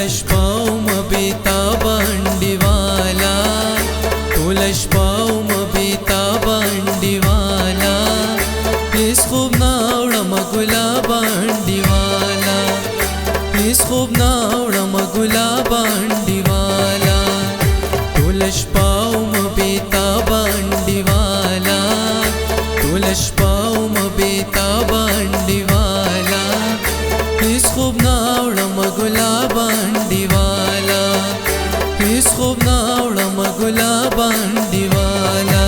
شپه بېتابه انډیواله ټوله شپه بېتابه انډیواله هېڅ خوب نه وړمه ګلابه انډیواله هېڅ خوب نه وړمه ګلابه انډیواله ټوله شپه بېتابه انډیواله ټوله شپه بېتابه انډیواله هېڅ خوب نه وړمه ګلابه انډیواله هېڅ خوب نه وړمه ګلابه انډیواله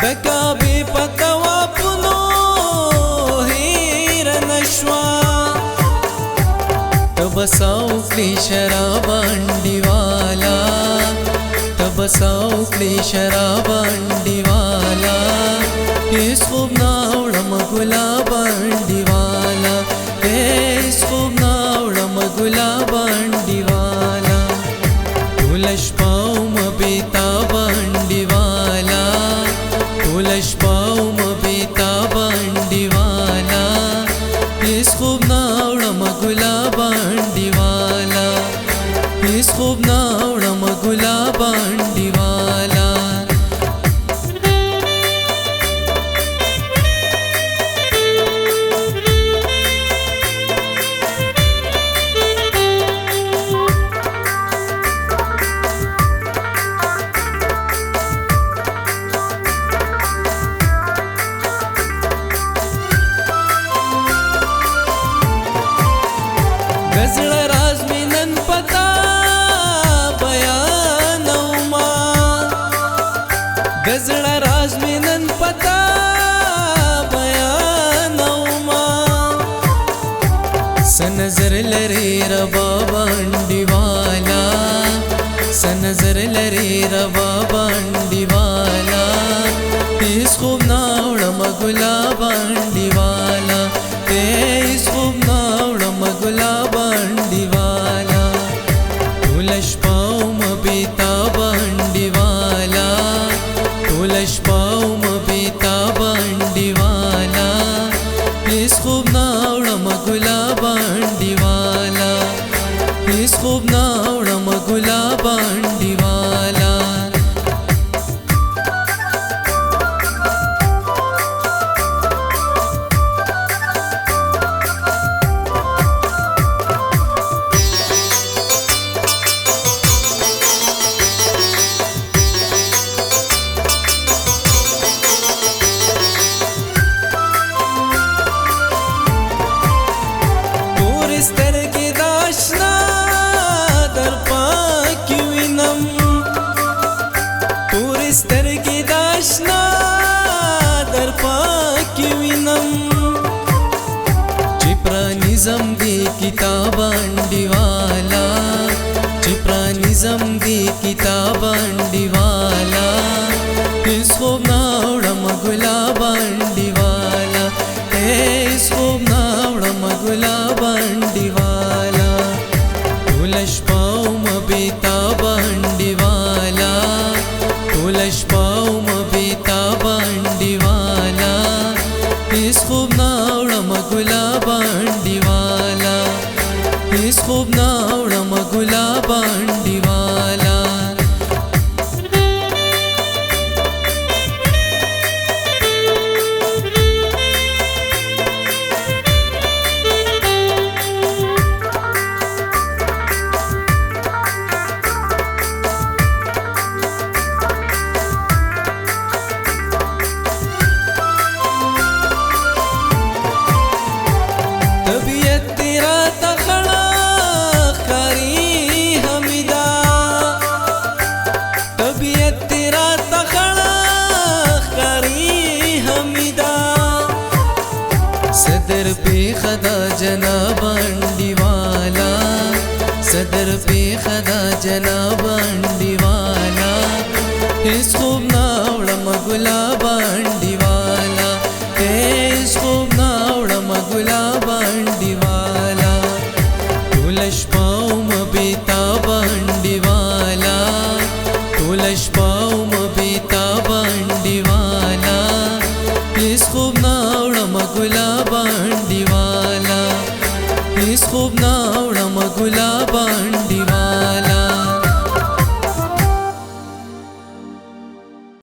دکابې په توافونو هېره نشوه ته به څه وکړې شرابه انډیواله ته به څه وکړې شرابه انډیواله هېڅ خوب نه وړمه ګلابه انډیواله هېڅ خوب نه وړمه ګلابه انډیواله ټوله شپه بېتابه انډیواله ټوله شپه بېتابه انډیواله هېڅ خوب نه وړمه ګلابه انډیواله هېڅ خوب نه وړمه ګلابه انډیواله د زړه راز مې نن پتا بیانومه د زړه راز مې نن پتا بیانومه څه نظر لرې ربابه انډیواله څه نظر لرې ربابه انډیواله هېڅ خوب نه وړمه ګلابه انډیواله هېڅ خوب نه وړمه ګلابه انډیواله ټوله شپه بېتابه انډیواله ټوله شپه بېتابه انډیواله هېڅ خوب نه وړمه ګلابه انډیواله هېڅ خوب نه وړمه ګلابه انډیواله سترګې د اشنا در پاکې وینم تورې سترګې د اشنا در پاکې وینم چې پرانیزم دې کتابه انډیواله چې پرانیزم دې کتابه انډیواله هېڅ خوب نه وړمه ګلابه انډیواله هېڅ خوب نه وړمه ګلابه انډیواله ټوله شپه بېتابه انډیواله ټوله شپه بېتابه انډیواله هېڅ خوب نه وړمه ګلابه انډیواله هېڅ خوب نه وړمه ګلابه انډیواله طبیعت تیرا تخړه ښکاري حمیده طبیعت تیرا تخړه ښکاري حمیده صدر پیښه د جناب انډیواله صدر پی خدا جناب انډیوالا هیڅ خوب ناوړم ګلاب انډیوالا هیڅ خوب ناوړم ګلاب انډیوالا ټول شپه بیتاب انډیوالا ټول شپه بیتاب انډیوالا هیڅ خوب ناوړم ګلاب انډیوالا هیڅ خوب ناوړم ګلاب انډیوالا